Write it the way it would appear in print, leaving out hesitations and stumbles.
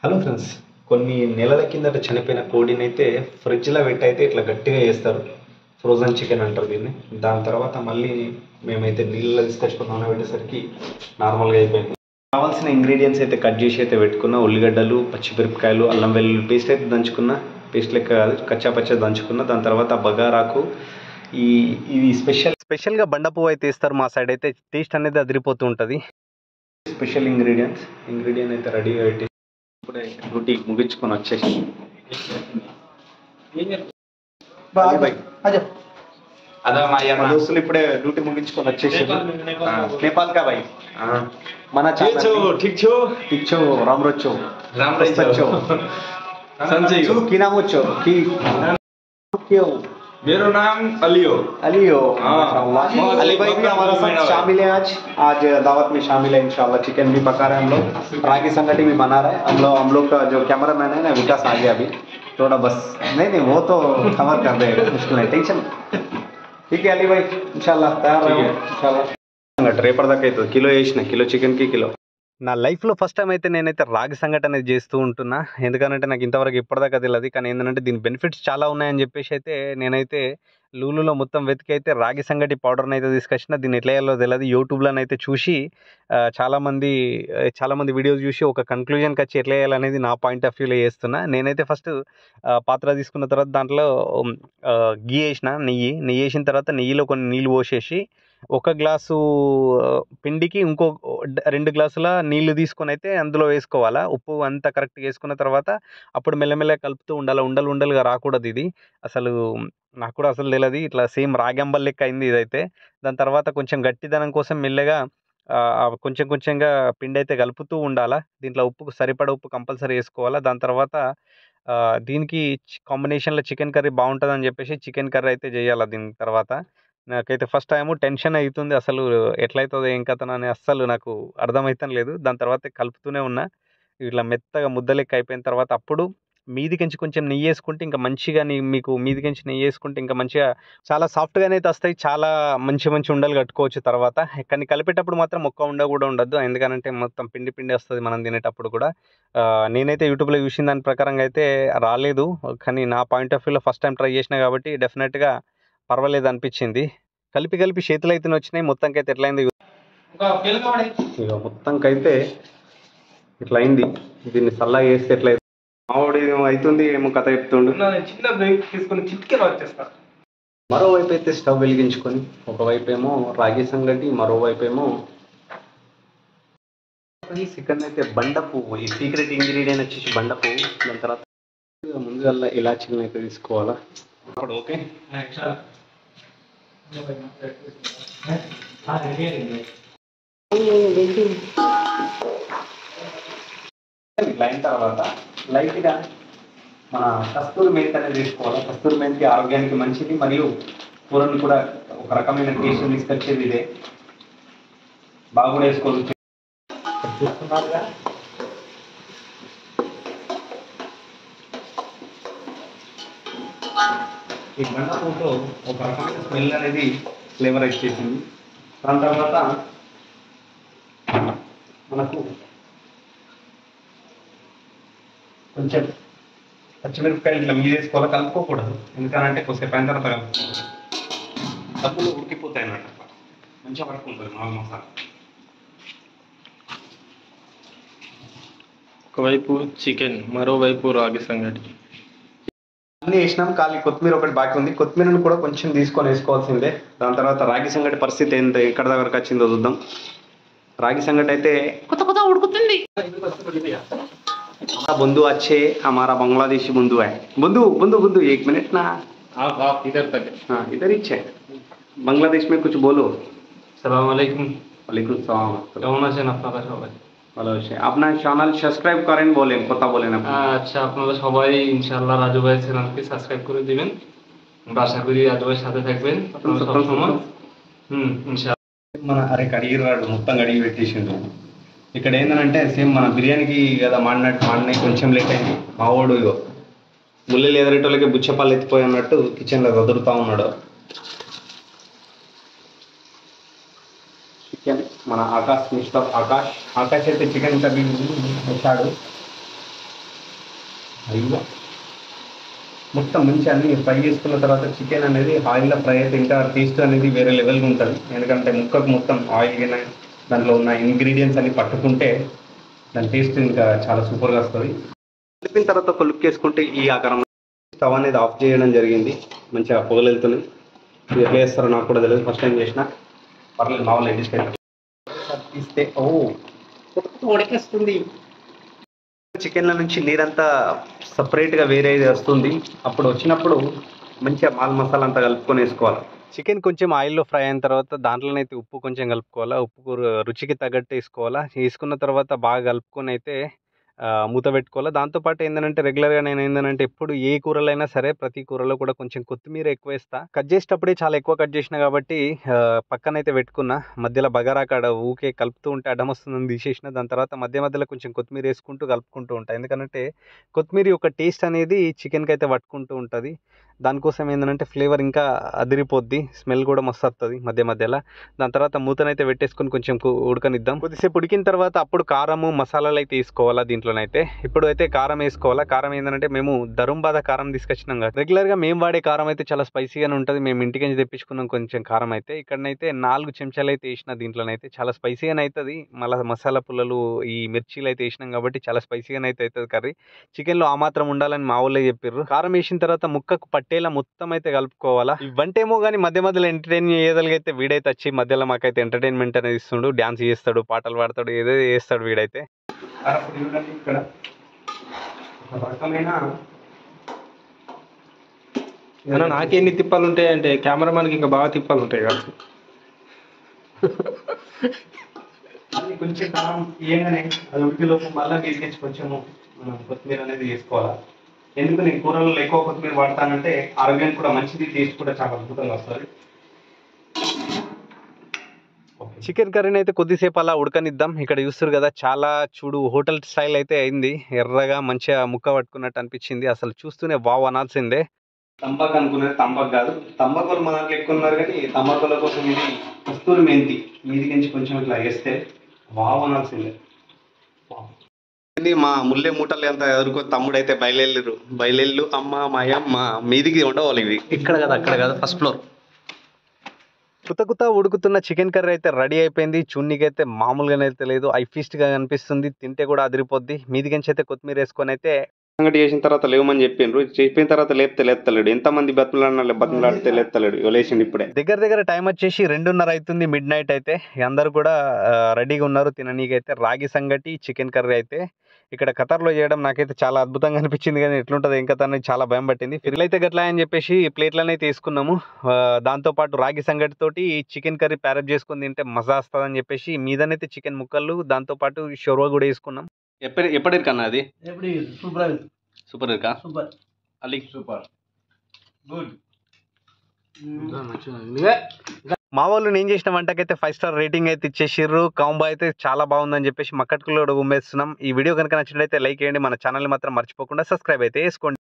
Hello friends, కొన్ని నెలల కిందట చనిపోయిన కోడినైతే ఫ్రిడ్జ్లో పెట్టయితే ఇట్లా గట్టిగా చేస్తారు. ఫ్రోజన్ చికెన్ అంటారు దీన్ని. దాని తర్వాత మళ్ళీ మేమైతే నీళ్ళలో తీసుకొచ్చుకొని నానబెట్టేసరికి నార్మల్గా అయిపోయింది. కావాల్సిన ఇంగ్రీడియంట్స్ అయితే కట్ చేసి అయితే పెట్టుకున్న. ఉల్లిగడ్డలు, పచ్చిమిరపకాయలు, అల్లం వెల్లుల్లి పేస్ట్ అయితే దంచుకున్న. పేస్ట్ లెక్క కాదు, కచ్చా పచ్చా దంచుకున్న. దాని తర్వాత బగారాకు ఇది స్పెషల్గా బండ పువ్వు అయితే వేస్తారు మా సైడ్. అయితే టేస్ట్ అనేది అదిరిపోతూ ఉంటుంది. స్పెషల్ ఇంగ్రీడియంట్ అయితే రెడీగా పెట్టి ఇప్పుడే డ్యూటీ ముగించుకొని వచ్చేసి దోస్తులు ఇప్పుడే డ్యూటీ ముగించుకొని వచ్చేసి నేపాల్ కా భాయ్ మన ఠీక్ छो राम रोज छो संजय की नाम हो छो की क्यों मेरा नाम अलियो अली भाई भी हमारे साथ शामिल है। आज दावत में शामिल है इंशाल्लाह। चिकन भी पका रहे हैं हम लोग, रागी संगटी भी बना रहे हैं हम लोग का जो कैमरा मैन है ना विकास आ गया अभी थोड़ा बस नहीं वो तो कवर कर देगा, मुश्किल नहीं, टेंशन ठीक है अली भाई इंशाल्लाह तैयार रहो इंशाल्लाह। రేపటి దాకా అవుతుంది. కిలో వేసిన, కిలో చికెన్కి కిలో. నా లైఫ్లో ఫస్ట్ టైం అయితే నేనైతే రాగి సంగటి అనేది చేస్తూ ఉంటున్నా. ఎందుకంటే నాకు ఇంతవరకు ఇప్పటిదాకా తెలియదు. కానీ ఏంటంటే దీని బెనిఫిట్స్ చాలా ఉన్నాయని చెప్పేసి అయితే నేనైతే లూలులో మొత్తం వెతికి అయితే రాగి సంగటి పౌడర్ని అయితే తీసుకొచ్చిన. దీన్ని ఎట్లా చేయాలో తెలియదు. యూట్యూబ్లోనైతే చూసి చాలామంది వీడియోస్ చూసి ఒక కన్క్లూజన్కి వచ్చి ఎట్లా చేయాలనేది నా పాయింట్ ఆఫ్ వ్యూలో చేస్తున్నా. నేనైతే ఫస్ట్ పాత్ర తీసుకున్న తర్వాత దాంట్లో గీ వేసిన, నెయ్యి వేసిన తర్వాత నెయ్యిలో కొన్ని నీళ్ళు పోసేసి ఒక గ్లాసు పిండికి ఇంకో 2 గ్లాసుల నీళ్లు తీసుకొని అయితే అందులో వేసుకోవాలా. ఉప్పు అంతా కరెక్ట్గా వేసుకున్న తర్వాత అప్పుడు మెల్లమెల్లగా కలుపుతూ ఉండాలి. ఉండలుగా రాకూడదు ఇది. అసలు నాకు కూడా అసలు తెలియదు. ఇట్లా సేమ్ రాగంబల్ లెక్క అయింది ఇదైతే. దాని తర్వాత కొంచెం గట్టిదనం కోసం మెల్లగా కొంచెంగా పిండి అయితే కలుపుతూ ఉండాలా. దీంట్లో సరిపడ ఉప్పు కంపల్సరీ వేసుకోవాలా. దాని తర్వాత దీనికి కాంబినేషన్లో చికెన్ కర్రీ బాగుంటుందని చెప్పేసి చికెన్ కర్రీ అయితే చేయాలి. దీని తర్వాత నాకైతే ఫస్ట్ టైము టెన్షన్ అవుతుంది. అసలు ఎట్లయితుందో ఏం కథనో అని అస్సలు నాకు అర్థమవుతాం లేదు. దాని తర్వాత కలుపుతూనే ఉన్నా. ఇట్లా మెత్తగా ముద్దలెక్క అయిపోయిన తర్వాత అప్పుడు మీదికించి కొంచెం నెయ్యి వేసుకుంటే ఇంకా మంచిగా మీకు మీదికించి నెయ్యి వేసుకుంటే ఇంకా మంచిగా చాలా సాఫ్ట్గానే అయితే వస్తాయి. చాలా మంచి ఉండలు కట్టుకోవచ్చు తర్వాత. కానీ కలిపేటప్పుడు మాత్రం ఒక్క ఉండ కూడా ఉండద్దు. ఎందుకంటే మొత్తం పిండి వస్తుంది మనం తినేటప్పుడు కూడా. నేనైతే యూట్యూబ్లో చూసిన దాని ప్రకారంగా అయితే రాలేదు. కానీ నా పాయింట్ ఆఫ్ వ్యూలో ఫస్ట్ టైం ట్రై చేసిన కాబట్టి డెఫినెట్గా పర్వాలేదు అనిపించింది. కలిపి చేతులు అయితే వచ్చినాయి. మొత్తంకైతే ఎట్లా అయింది ఇక మొత్తంకైతే ఇట్లా అయింది. దీన్ని చల్లగా వేస్తే ఎట్లా మామిడి అవుతుంది ఏమో కథ చెప్తుండు. చిన్న బ్రేక్ తీసుకొని చిటికెలో వచ్చేస్తా. మరోవైపు అయితే స్టవ్ వెలిగించుకొని ఒకవైపు ఏమో రాగి సంగటి, మరోవైపు ఏమో చికెన్ అయితే బండ పువ్వు. ఈ సీక్రెట్ ఇంగ్రీడియంట్ వచ్చేసి బండ పువ్వు. దాని తర్వాత ముందుగా ఇలాచీలను అయితే తీసుకోవాలా. అప్పుడు ఓకే ఇట్లా అయిన తర్వాత లైట్గా మన కస్తూరి మెంతి అనేది తీసుకోవాలి. కస్తూరి మెంతి ఆరోగ్యానికి మంచిది మరియు కూరని కూడా ఒక రకమైన టేస్ట్ తీసుకొచ్చేది ఇదే. బాగా కూడా వేసుకోవచ్చు. చూస్తున్నారుగా ఈ బండ పువ్వుతో ఒక రకమైన స్మెల్ అనేది ఫ్లేవర్ వచ్చేసింది. దాని తర్వాత మనకు కొంచెం పచ్చిమిరపకాయలు ఇట్లా మీద వేసుకోవాలి. కలుపుకోకూడదు, ఎందుకంటే కొద్దిసేపు అయిన తర్వాత కలుపుకోవాలి. డబ్బులు ఉడికిపోతాయి అన్నట్టు. మంచిగా వరకు ఉంటుంది నాలుగు మసాలా. ఒకవైపు చికెన్, మరోవైపు రాగి సంగటి అన్నీ వేసినాం. ఖాళీ కొత్తిమీర ఒకటి బాకీ ఉంది. కొత్తిమీరను కూడా కొంచెం తీసుకొని వేసుకోవాల్సిందే. దాని తర్వాత రాగి సంగటి పరిస్థితి ఎక్కడ దగ్గరకు వచ్చిందో చూద్దాం. రాగి సంగటి అయితే కొత్త ఉడుకుతుంది. हमारा बंधु अच्छे, हमारा बांग्लादेशी बंधु है. बंधु 1 मिनट ना. आप इधर तक. हाँ इधर ही है. बांग्लादेश में कुछ बोलो. सलाम अलैकुम. वालेकुम सलाम. কেমন আছেন আপনারা সবাই? ভালো আছে. আপনার চ্যানেল সাবস্ক্রাইব করেন বলেন, কথা বলেন আপনি. আচ্ছা, আপনারা সবাই ইনশাআল্লাহ রাজু ভাই চ্যানেলকে সাবস্ক্রাইব করে দিবেন। আশা করি রাজু ভাইয়ের সাথে থাকবেন আপনারা সব সময়। ইনশাআল্লাহ. మన అరే కడిగిరాడు మొత్తం కడిగి పెట్టేసిండు. ఇక్కడ ఏంటంటే సేమ్ మన బిర్యానీకి కదా మాడినాయి కొంచెం లేట్ అయింది. మావాడు ముళ్ళు ఎదరేటోళ్ళకి బుచ్చపాలు ఎత్తిపోయి అన్నట్టు కిచెన్లో వదులుతూ ఉన్నాడు. చికెన్ మన ఆకాష్ అయితే చికెన్ కర్రీ వచ్చాడు. అయ్యో మొత్తం మంచి అన్ని ఫ్రై చేసుకున్న తర్వాత చికెన్ అనేది ఆయిల్లో ఫ్రై అయితే ఇంకా టేస్ట్ అనేది వేరే లెవెల్గా ఉంటుంది. ఎందుకంటే ముక్కకు మొత్తం ఆయిల్ కానీ దాంట్లో ఉన్న ఇంగ్రీడియంట్స్ అన్ని పట్టుకుంటే దాని టేస్ట్ ఇంకా చాలా సూపర్గా వస్తుంది. కలిపిన తర్వాత ఒక లుక్ వేసుకుంటే ఈ ఆకారం స్టవ్ అనేది ఆఫ్ చేయడం జరిగింది. మంచిగా పొగలు వెళ్తున్నాయి. ఇది ఎట్లా చేస్తారో నాకు కూడా తెలియదు, ఫస్ట్ టైం చేసిన. పర్లేదు మామూలు అడ్జస్ట్ అయినా తీస్తే ఉడికేస్తుంది. చికెన్ల నుంచి నీరంతా సపరేట్గా వేరే వస్తుంది. అప్పుడు వచ్చినప్పుడు మంచిగా మాల్ మసాలా అంతా కలుపుకొని వేసుకోవాలి. చికెన్ కొంచెం ఆయిల్లో ఫ్రై అయిన తర్వాత దాంట్లోనైతే ఉప్పు కొంచెం కలుపుకోవాలా. ఉప్పు రుచికి తగ్గట్టు వేసుకోవాలా. వేసుకున్న తర్వాత బాగా కలుపుకొని అయితే మూత పెట్టుకోవాలి. దాంతోపాటు ఏంటంటే రెగ్యులర్గా నేను ఏంటంటే ఎప్పుడు ఏ కూరలైనా సరే ప్రతి కూరలో కూడా కొంచెం కొత్తిమీర ఎక్కువ వేస్తా. కట్ చేసేటప్పుడే చాలా ఎక్కువ కట్ చేసిన కాబట్టి పక్కనైతే పెట్టుకున్నా. మధ్యలో బగారా కాడ ఊకే కలుపుతూ ఉంటే అడ్డం వస్తుందని తీసేసిన. దాని తర్వాత మధ్యలో కొంచెం కొత్తిమీర వేసుకుంటూ కలుపుకుంటూ ఉంటాను. ఎందుకంటే కొత్తిమీర యొక్క టేస్ట్ అనేది చికెన్కి అయితే పట్టుకుంటూ ఉంటుంది. దానికోసం ఏంటంటే ఫ్లేవర్ ఇంకా అదిరిపోద్ది, స్మెల్ కూడా మస్తు వస్తుంది మధ్యలో. దాని తర్వాత మూతనైతే పెట్టేసుకొని కొంచెం ఉడకనిద్దాం. కొద్దిసేపు ఉడికిన తర్వాత అప్పుడు కారము మసాలాలు అయితే వేసుకోవాలా. దీంట్లోనైతే ఇప్పుడు అయితే కారం వేసుకోవాలా. కారం ఏంటంటే మేము ధరుంబాద కారం తీసుకొచ్చినాం కదా. రెగ్యులర్గా మేము వాడే కారం అయితే చాలా స్పైసీగానే ఉంటుంది. మేము ఇంటికి నుంచి తెప్పించుకున్నాం కొంచెం కారం అయితే. ఇక్కడనైతే 4 చెంచాలు అయితే వేసిన. దీంట్లోనైతే చాలా స్పైసీగానే అవుతుంది. మళ్ళీ మసాలా పుల్లలు ఈ మిర్చీలు అయితే వేసినాం కాబట్టి చాలా స్పైసీగానే అయితే అవుతుంది కర్రీ. చికెన్లో ఆ మాత్రం ఉండాలని మా వాళ్ళే చెప్పారు. కారం వేసిన తర్వాత ముక్కకు పట్టేలా మొత్తం అయితే కలుపుకోవాలా. ఇవంటేమో కానీ మధ్యలో ఎంటర్టైన్ చేయగలిగితే వీడైతే వచ్చి మధ్యలో మాకైతే ఎంటర్టైన్మెంట్ అనేది ఇస్తుండు. డ్యాన్స్ చేస్తాడు, పాటలు పాడతాడు, ఏదో చేస్తాడు వీడైతే. ఇక్కడ ఒక రకమైన నాకెన్ని తిప్పాలు ఉంటాయి అంటే కెమెరామెన్కి ఇంకా బాగా తిప్పాలు ఉంటాయి కదా. అది కొంచెం కారం ఏగానే అది ఉడికిలోపు మళ్ళీ తీసుకొచ్చి కొంచెము కొత్తిమీర అనేది వేసుకోవాలా. ఎందుకు నేను కూరల్లో ఎక్కువ కొత్తిమీర వాడతానంటే ఆరోగ్యానికి కూడా మంచిది, టేస్ట్ కూడా చాలా అద్భుతంగా వస్తుంది. చికెన్ కర్రీని అయితే కొద్దిసేపు అలా ఉడకనిద్దాం. ఇక్కడ చూస్తారు కదా, చాలా చూడు హోటల్ స్టైల్ అయితే అయింది. ఎర్రగా మంచిగా ముక్క పట్టుకున్నట్టు అనిపించింది. అసలు చూస్తూనే వావ్ అనాల్సిందే. తంబాకు అనుకున్నది తంబాకు కాదు. తంబాకులు మన దాంట్లో ఎక్కువ ఉన్నారు కానీ తంబాకుల కోసం ఇది కస్తూరి మెంతి మీదికి నుంచి కొంచెం ఇట్లా వేస్తే వావ్ అనాల్సిందే. మా ముల్లె మూటలు అంతా ఎదుర్కో తమ్ముడు అయితే బయలుళ్ళు అమ్మ మాయమ్మ మీదికి ఉండవాలి. ఇవి ఇక్కడ కదా అక్కడ కదా ఫస్ట్ ఫ్లోర్. కుత ఉడుకుతున్న చికెన్ కర్రీ అయితే రెడీ అయిపోయింది. చూన్నీకి అయితే మామూలుగానే అయితే లేదు, ఐ ఫీస్ట్గా కనిపిస్తుంది. తింటే కూడా అదిరిపోద్ది. మీదికించి అయితే కొత్తిమీర వేసుకొని అయితే సంగటి చేసిన తర్వాత లేవమని చెప్పిండ్రు. చెప్పిన తర్వాత లేపుతలేడు. ఎంతమంది బతులాడితే లేపుతలేడు. లేచిండు ఇప్పుడే. దగ్గర టైం వచ్చేసి 2:30 అవుతుంది, మిడ్ నైట్ అయితే. అందరు కూడా రెడీగా ఉన్నారు తిననీకైతే. రాగి సంగటి చికెన్ కర్రీ అయితే ఇక్కడ ఖతర్లో చేయడం నాకైతే చాలా అద్భుతంగా అనిపించింది. కానీ ఎట్లుంటుంది ఇంకా తనకి చాలా భయం పట్టింది. ఫిర్లు అయితే గట్లా అని చెప్పేసి ప్లేట్లనే తీసుకున్నాము. దాంతోపాటు రాగి సంగటి తోటి చికెన్ కర్రీ ప్యారప్ చేసుకుని తింటే మజా వస్తుందని చెప్పేసి మీదనైతే చికెన్ ముక్కలు దాంతోపాటు షోర్వా కూడా వేసుకున్నాం. ఎప్పటికన్నా అది సూపర్ ఇరుకా సూపర్ అలీ సూపర్ గుడ్. మా వాళ్ళు నేను చేసిన వంటకైతే 5 స్టార్ రేటింగ్ అయితే ఇచ్చేసిర్రు. కాంబో అయితే చాలా బాగుందని చెప్పేసి మక్కట్లో కూడా ఉమ్మేస్తున్నాం. ఈ వీడియో కనుక నచ్చినట్లయితే లైక్ చేయండి. మన ఛానల్ మాత్రం మర్చిపోకుండా సబ్స్క్రైబ్ అయితే చేసుకోండి.